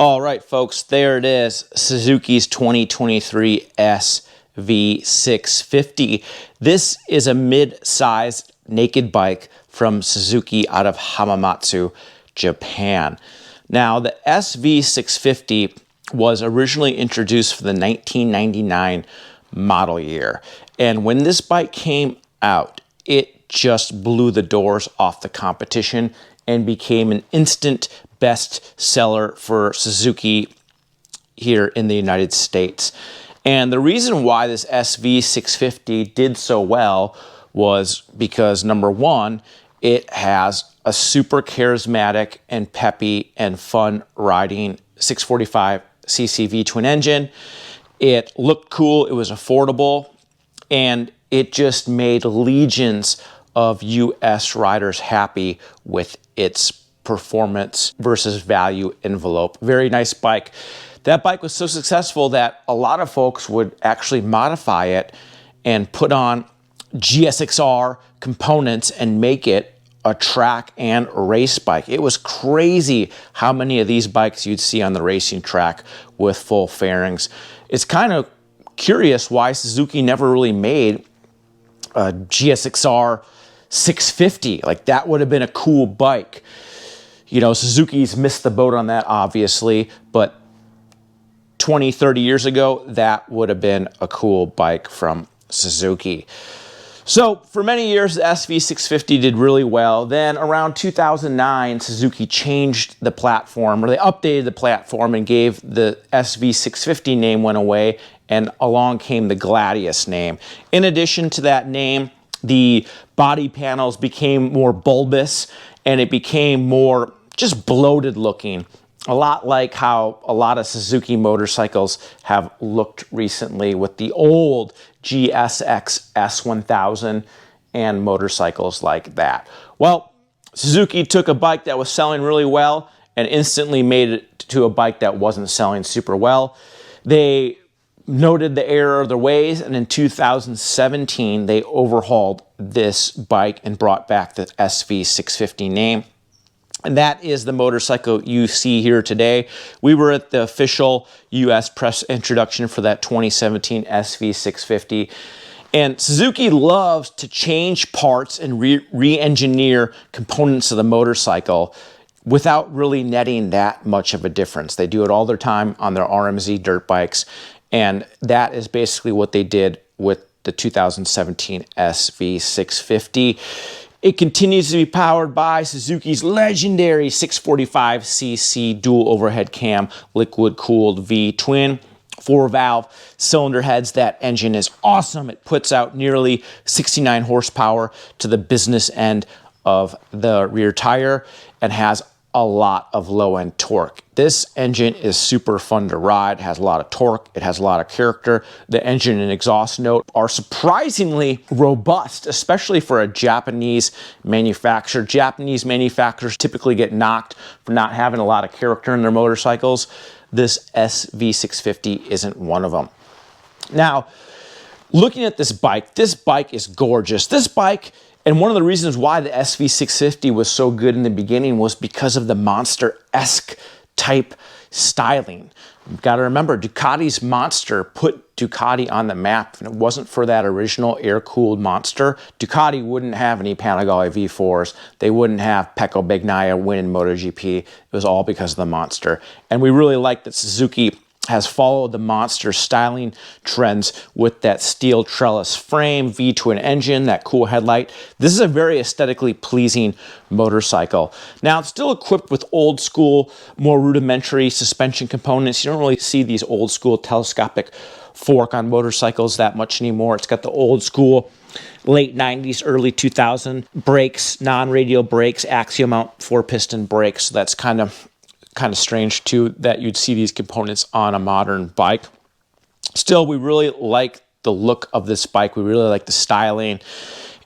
All right, folks, there it is, Suzuki's 2023 SV650. This is a mid-sized naked bike from Suzuki out of Hamamatsu, Japan. Now, the SV650 was originally introduced for the 1999 model year. And when this bike came out, it just blew the doors off the competition and became an instant best seller for Suzuki here in the United States. And the reason why this SV650 did so well was because, number one, it has a super charismatic and peppy and fun riding 645cc V-twin engine. It looked cool, it was affordable, and it just made legions of US riders happy with its performance versus value envelope. Very nice bike. That bike was so successful that a lot of folks would actually modify it and put on GSXR components and make it a track and race bike. It was crazy how many of these bikes you'd see on the racing track with full fairings. It's kind of curious why Suzuki never really made a GSXR 650. Like, that would have been a cool bike. You know, Suzuki's missed the boat on that, obviously, but 20, 30 years ago, that would have been a cool bike from Suzuki. So for many years, the SV650 did really well. Then around 2009, Suzuki changed the platform, or they updated the platform and gave the SV650 name went away, and along came the Gladius name. In addition to that name, the body panels became more bulbous and it became more just bloated looking. A lot like how a lot of Suzuki motorcycles have looked recently with the old GSX S1000 and motorcycles like that. Well, Suzuki took a bike that was selling really well and instantly made it to a bike that wasn't selling super well. They noted the error of their ways, and in 2017, they overhauled this bike and brought back the SV650 name. And that is the motorcycle you see here today. We were at the official US press introduction for that 2017 SV650. And Suzuki loves to change parts and re-engineer components of the motorcycle without really netting that much of a difference. They do it all their time on their RMZ dirt bikes. And that is basically what they did with the 2017 SV650. It continues to be powered by Suzuki's legendary 645cc dual overhead cam liquid-cooled V-twin. 4-valve cylinder heads. That engine is awesome. It puts out nearly 69 horsepower to the business end of the rear tire and has a lot of low-end torque. This engine is super fun to ride, has a lot of torque, it has a lot of character. The engine and exhaust note are surprisingly robust, especially for a Japanese manufacturer. Japanese manufacturers typically get knocked for not having a lot of character in their motorcycles. This SV650 isn't one of them. Now, looking at this bike is gorgeous. This bike, and one of the reasons why the SV650 was so good in the beginning was because of the monster-esque type styling. You've got to remember, Ducati's Monster put Ducati on the map. If it wasn't for that original air-cooled Monster, Ducati wouldn't have any Panigale V4s. They wouldn't have Pecco Bagnaia winning MotoGP. It was all because of the Monster. And we really like that Suzuki has followed the Monster styling trends with that steel trellis frame, V-twin engine, that cool headlight. This is a very aesthetically pleasing motorcycle. Now, it's still equipped with old school, more rudimentary suspension components. You don't really see these old school telescopic fork on motorcycles that much anymore. It's got the old school late 90s, early 2000 brakes, non-radial brakes, axial mount 4-piston brakes. So that's kind of strange too that you'd see these components on a modern bike. Still, we really like the look of this bike. We really like the styling.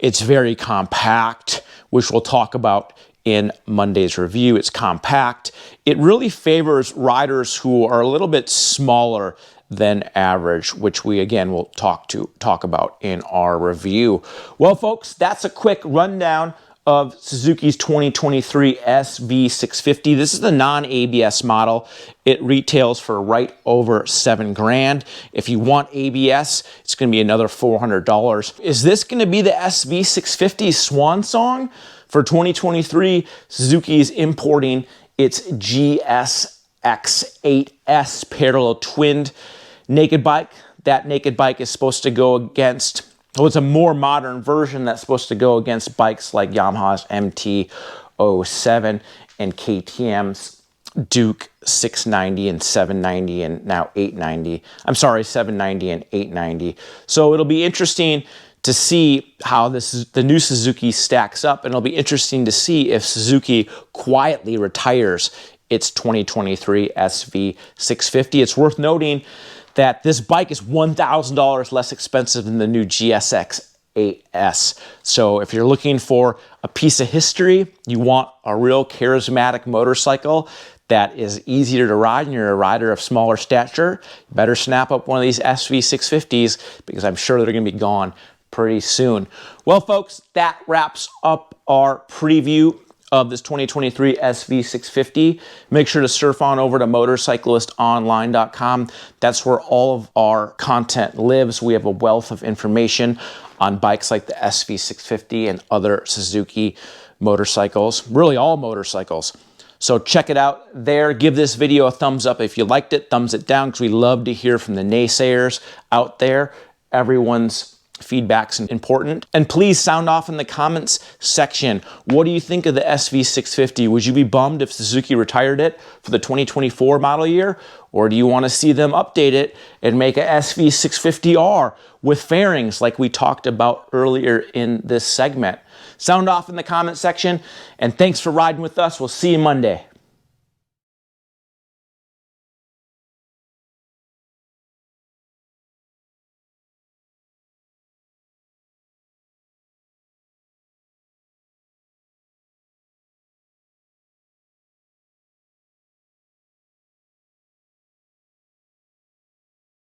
It's very compact, which we'll talk about in Monday's review. It's compact. It really favors riders who are a little bit smaller than average, which we again will talk about in our review. Well, folks, that's a quick rundown of Suzuki's 2023 SV650. This is the non-ABS model. It retails for right over $7 grand. If you want ABS, it's going to be another $400. Is this going to be the SV650 swan song? For 2023, Suzuki is importing its GSX-8S parallel twinned naked bike. That naked bike is supposed to go against, well, it's a more modern version that's supposed to go against bikes like Yamaha's MT-07 and KTM's Duke 690 and 790 and now 890. I'm sorry, 790 and 890. So it'll be interesting to see how the new Suzuki stacks up, and it'll be interesting to see if Suzuki quietly retires its 2023 SV650. It's worth noting that this bike is $1,000 less expensive than the new GSX-8S. So if you're looking for a piece of history, you want a real charismatic motorcycle that is easier to ride and you're a rider of smaller stature, you better snap up one of these SV650s because I'm sure they're going to be gone pretty soon. Well, folks, that wraps up our preview of this 2023 SV650. Make sure to surf on over to motorcyclistonline.com. That's where all of our content lives. We have a wealth of information on bikes like the SV650 and other Suzuki motorcycles, really all motorcycles. So check it out there. Give this video a thumbs up if you liked it, thumbs it down, because we love to hear from the naysayers out there. Everyone's feedback's important. And please sound off in the comments section. What do you think of the SV650? Would you be bummed if Suzuki retired it for the 2024 model year? Or do you want to see them update it and make a SV650R with fairings like we talked about earlier in this segment? Sound off in the comment section, and thanks for riding with us. We'll see you Monday.